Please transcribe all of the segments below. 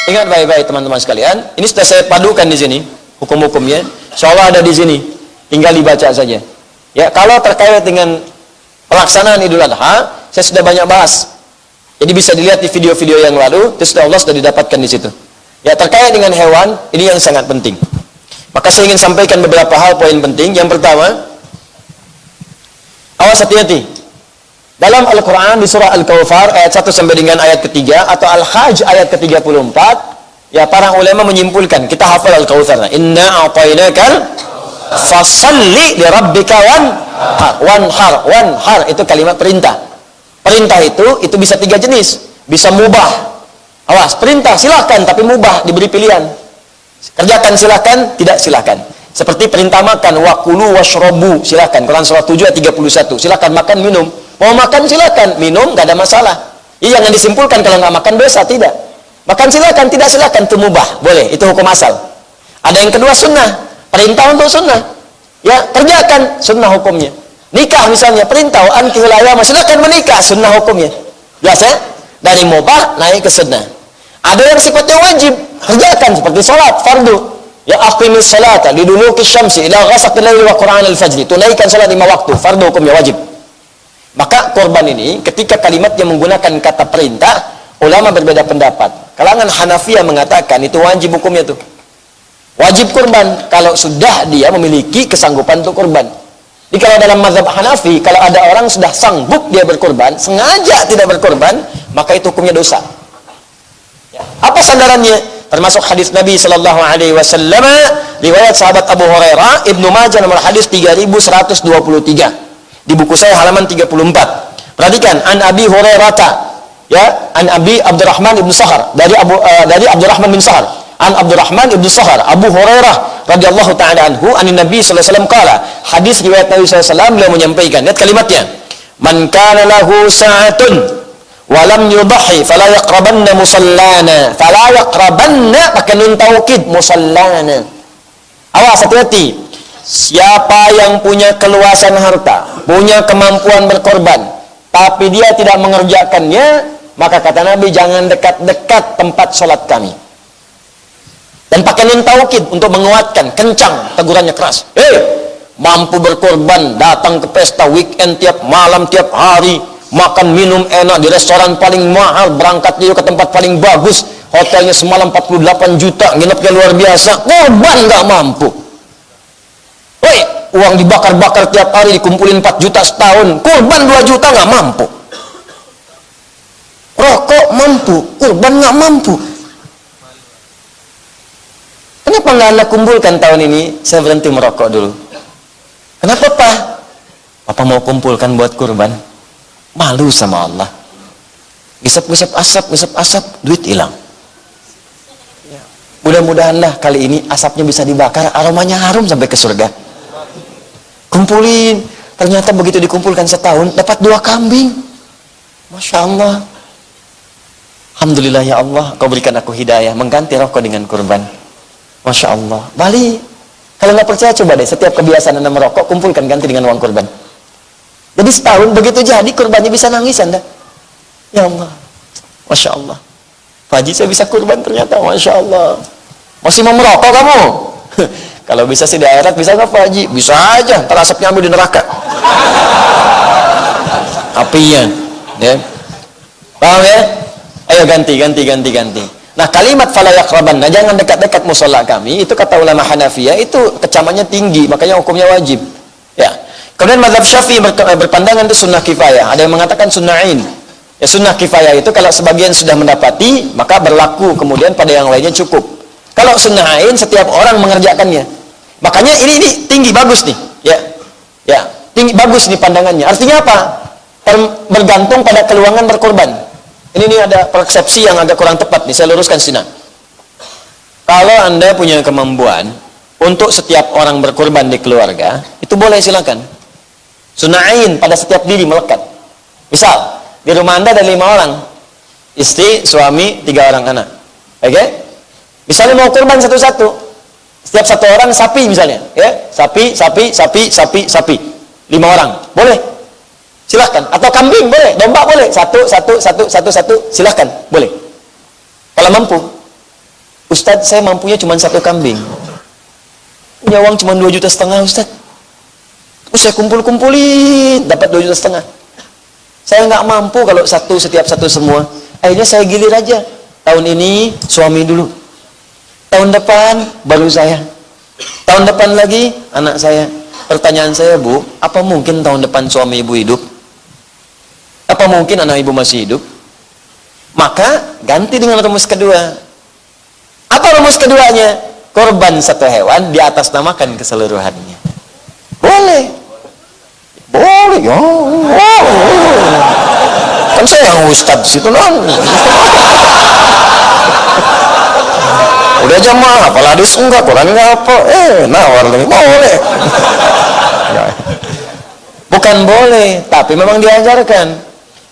Ingat baik-baik teman-teman sekalian, ini sudah saya padukan di sini hukum-hukumnya. Insyaallah ada di sini, tinggal dibaca saja. Ya, kalau terkait dengan pelaksanaan Idul Adha, saya sudah banyak bahas. Jadi bisa dilihat di video-video yang lalu, itu sudah Allah sudah didapatkan di situ. Ya, terkait dengan hewan, ini yang sangat penting. Maka saya ingin sampaikan beberapa hal poin penting. Yang pertama, awas hati-hati. Dalam Al-Quran di surah Al-Kawthar ayat 1 sampai dengan ayat ketiga atau Al-Hajj ayat ke-34, ya para ulama menyimpulkan, kita hafal Al-Kawthar. Inna a'tainakal fasalli li rabbika wanhar itu kalimat perintah. Perintah itu bisa 3 jenis. Bisa mubah. Awas, perintah silahkan, tapi mubah, diberi pilihan. Kerjakan silahkan, tidak silahkan. Seperti perintah makan, wakulu washrobu, silahkan. Quran surah 7 ayat 31, silahkan makan, minum. Mau makan silahkan, minum gak ada masalah. Iya, jangan disimpulkan kalau nggak makan dosa, tidak. Makan silahkan, tidak silahkan, itu mubah, boleh, itu hukum asal. Ada yang kedua sunnah, perintah untuk sunnah. Ya, kerjakan, sunnah hukumnya. Nikah misalnya, perintah, ankihul ayama, silahkan menikah, sunnah hukumnya. Jelas ya? Dari mubah naik ke sunnah. Ada yang sifatnya wajib, kerjakan seperti salat fardu. Ya aqimis salata liduluki syamsi ila ghasaqil laili wa qur'an al-fajr. Tunaikan salat 5 waktu, fardu hukumnya wajib. Maka korban ini ketika kalimatnya menggunakan kata perintah, ulama berbeda pendapat. Kalangan Hanafiyah mengatakan itu wajib hukumnya tuh. Wajib kurban kalau sudah dia memiliki kesanggupan untuk kurban. Jadi kalau dalam mazhab Hanafi, kalau ada orang sudah sanggup dia berkorban, sengaja tidak berkorban, maka itu hukumnya dosa. Ya. Apa sandarannya? Termasuk hadis Nabi Sallallahu Alaihi Wasallam, riwayat sahabat Abu Hurairah, Ibnu Majah nomor hadis 3123. Di buku saya halaman 34. Perhatikan, an Abi Hurairah, ya, an Abi Abdurrahman ibn Sahar, dari Abdurrahman bin Sahar. An Abdurrahman ibn Sahar, Abu Hurairah radhiyallahu taala anhu, anin Nabi sallallahu alaihi wasallam qala. Hadis riwayat Nabi sallallahu alaihi wasallam, beliau menyampaikan, lihat kalimatnya. Man kana lahu sa'atun wa lam yudhi fala yaqrabanna musallana. Fala yaqrabanna pakai nun taukid, musallana. Awas, hati-hati. Siapa yang punya keluasan harta, punya kemampuan berkorban, tapi dia tidak mengerjakannya, maka kata Nabi, jangan dekat-dekat tempat sholat kami. Dan pakai nun taukid untuk menguatkan, kencang, tegurannya keras. Mampu berkorban, datang ke pesta weekend tiap malam, tiap hari, makan minum enak di restoran paling mahal, berangkat juga ke tempat paling bagus, hotelnya semalam 48 juta, nginepnya luar biasa, korban nggak mampu. Uang dibakar-bakar tiap hari, dikumpulin 4 juta setahun, korban 2 juta nggak mampu. Rokok mampu, korban nggak mampu. Kenapa nggak Anda kumpulkan tahun ini? Saya berhenti merokok dulu. Kenapa Pak? Papa mau kumpulkan buat kurban. Malu sama Allah. Gisap-gisap asap, duit hilang. Mudah-mudahanlah kali ini asapnya bisa dibakar, aromanya harum sampai ke surga. Kumpulin, ternyata begitu dikumpulkan setahun dapat 2 kambing. Masya Allah. Alhamdulillah ya Allah, Kau berikan aku hidayah mengganti rokok dengan kurban. Masya Allah. Balik. Kalau nggak percaya coba deh, setiap kebiasaan Anda merokok, kumpulkan ganti dengan uang kurban. Jadi setahun begitu jadi kurbannya bisa nangis Anda. Ya Allah. Masya Allah. Pak Haji, saya bisa kurban ternyata. Masya Allah. Masih mau merokok kamu? Kalau bisa sih di akhirat, bisa nggak Pak Haji? Bisa aja, ntar asapnya ambil di neraka. Apinya. Ya. Paham ya? Ayo ganti. Nah, kalimat fala yaqrabanna, jangan dekat-dekat musalla kami, itu kata ulama Hanafiyah, itu kecamannya tinggi, makanya hukumnya wajib. Ya. Kemudian mazhab Syafi'i berpandangan itu sunnah kifayah. Ada yang mengatakan sunnah ain. Ya, sunnah kifayah itu kalau sebagian sudah mendapati, maka berlaku, kemudian pada yang lainnya cukup. Kalau sunnah ain, setiap orang mengerjakannya. Makanya ini tinggi, bagus nih. Ya, tinggi, bagus nih pandangannya. Artinya apa? Bergantung pada keluangan berkorban. Ini ada persepsi yang agak kurang tepat nih, saya luruskan sini. Kalau Anda punya kemampuan untuk setiap orang berkorban di keluarga, itu boleh, silakan. Sunnah ain pada setiap diri melekat. Misal, di rumah Anda ada 5 orang. Istri, suami, 3 orang anak. Oke? Misalnya mau kurban satu-satu. Setiap satu orang sapi misalnya, ya. Sapi. 5 orang. Boleh. Silahkan. Atau kambing boleh, domba boleh. Satu, silahkan, boleh. Kalau mampu. Ustadz, saya mampunya cuma 1 kambing. Punya uang cuma 2,5 juta, Ustadz. Terus saya kumpul-kumpulin, dapat 2,5 juta. Saya nggak mampu kalau setiap satu semua. Akhirnya saya gilir aja. Tahun ini suami dulu. Tahun depan baru saya. Tahun depan lagi anak saya. Pertanyaan saya, Bu, apa mungkin tahun depan suami ibu hidup? Apa mungkin anak ibu masih hidup? Maka ganti dengan rumus kedua. Apa rumus keduanya? Korban 1 hewan di atas namakan keseluruhannya. Boleh. Boleh, ya. Kan saya yang ustadz situ non. Udah jamaah, apalah hadis enggak, Quran enggak apa. Nawar lagi, boleh. Bukan boleh, tapi memang diajarkan.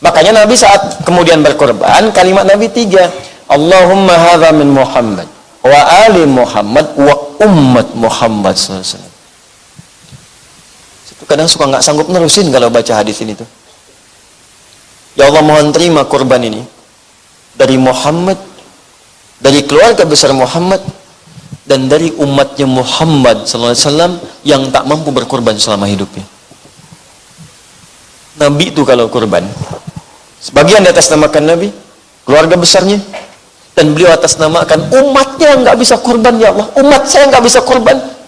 Makanya Nabi saat kemudian berkorban, kalimat Nabi 3. Allahumma hadza min Muhammad wa ali Muhammad wa ummat Muhammad SAW. Kadang suka nggak sanggup nerusin kalau baca hadis ini tuh. Ya Allah, mohon terima korban ini dari Muhammad, dari keluarga besar Muhammad, dan dari umatnya Muhammad SAW yang tak mampu berkorban selama hidupnya. Nabi itu kalau korban, sebagian di atas namakan Nabi, keluarga besarnya, dan beliau atas namakan umatnya nggak bisa korban. Ya Allah, umat saya nggak bisa korban.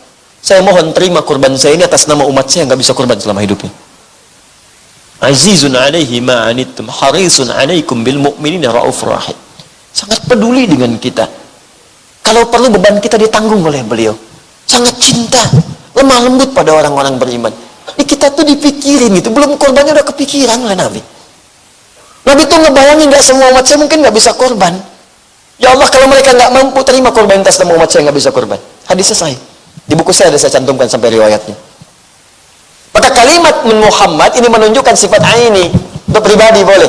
Saya mohon terima korban saya ini atas nama umat saya yang nggak bisa korban selama hidupnya. Azizun alaihi ma'anittum harisun alaikum bil mu'minina raufur rahim. Sangat peduli dengan kita. Kalau perlu beban kita ditanggung oleh beliau. Sangat cinta, lemah lembut pada orang-orang beriman. Kita tuh dipikirin gitu, belum korbannya udah kepikiran oleh Nabi. Nabi tuh ngebayangin nggak semua umat saya mungkin nggak bisa korban. Ya Allah, kalau mereka nggak mampu terima korban atas nama umat saya nggak bisa korban. Hadisnya sahih. Di buku saya ada saya cantumkan sampai riwayatnya. Maka kalimat min Muhammad ini menunjukkan sifat aini. Untuk pribadi boleh.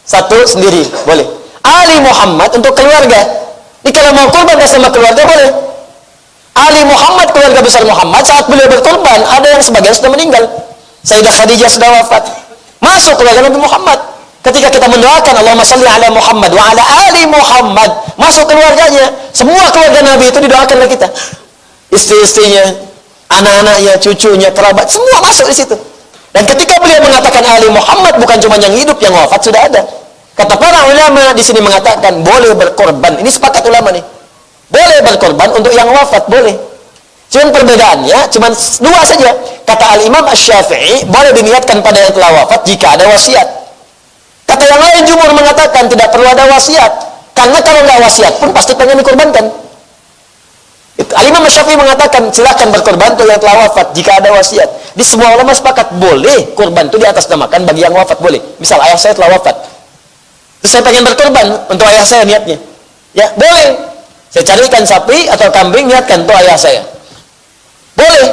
Satu sendiri boleh. Ali Muhammad untuk keluarga. Ini kalau mau korban sama keluarga boleh. Ali Muhammad, keluarga besar Muhammad, saat beliau berkorban, ada yang sebagian sudah meninggal. Sayyidah Khadijah sudah wafat. Masuk keluarga Nabi Muhammad. Ketika kita mendoakan Allahumma shalli ala Muhammad wa ala ali Muhammad, masuk keluarganya. Semua keluarga Nabi itu didoakan oleh kita. Istri-istrinya, anak-anaknya, cucunya, kerabat, semua masuk di situ. Dan ketika beliau mengatakan Ali Muhammad, bukan cuma yang hidup, yang wafat sudah ada. Kata para ulama di sini mengatakan boleh berkorban. Ini sepakat ulama nih. Boleh berkorban untuk yang wafat, boleh. Cuma perbedaannya cuma 2 saja. Kata Al-Imam Asy-Syafi'i, boleh diniatkan pada yang telah wafat jika ada wasiat. Kata yang lain jumhur mengatakan tidak perlu ada wasiat. Karena kalau nggak wasiat pun pasti pengen dikorbankan. Al-Imam Syafi'i mengatakan silakan berkorban untuk yang telah wafat jika ada wasiat. Di semua ulama sepakat boleh korban itu di atas namakan bagi yang wafat, boleh. Misal ayah saya telah wafat, terus saya pengen berkorban untuk ayah saya, niatnya ya boleh. Saya carikan sapi atau kambing, niatkan untuk ayah saya, boleh.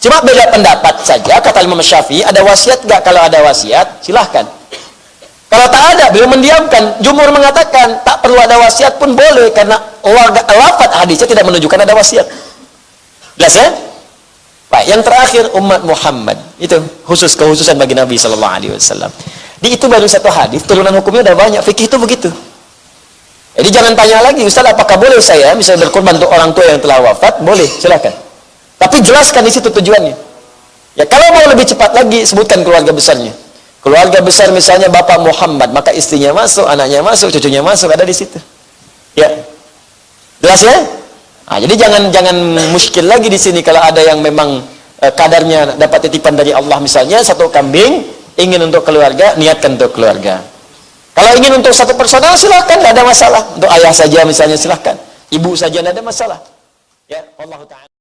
Cuma beda pendapat saja. Kata Imam Syafi'i, ada wasiat nggak? Kalau ada wasiat silahkan. Kalau tak ada, beliau mendiamkan. Jumhur mengatakan tak perlu ada wasiat pun boleh, karena lafaz hadisnya tidak menunjukkan ada wasiat. Jelas ya? Baik, yang terakhir umat Muhammad itu khusus kehususan bagi Nabi Shallallahu Alaihi Wasallam. Di itu baru satu hadis, turunan hukumnya udah banyak. Fikih itu begitu. Jadi jangan tanya lagi, Ustaz, apakah boleh saya misalnya berkorban untuk orang tua yang telah wafat? Boleh, silakan. Tapi jelaskan di situ tujuannya. Ya, kalau mau lebih cepat lagi, sebutkan keluarga besarnya. Keluarga besar misalnya Bapak Muhammad, maka istrinya masuk, anaknya masuk, cucunya masuk, ada di situ. Ya, jelas ya? Nah, jadi jangan muskil lagi di sini kalau ada yang memang kadarnya dapat titipan dari Allah, misalnya 1 kambing ingin untuk keluarga, niatkan untuk keluarga. Kalau ingin untuk 1 personal silahkan, tidak ada masalah. Untuk ayah saja misalnya silahkan, ibu saja tidak ada masalah. Ya, Allah Ta'ala.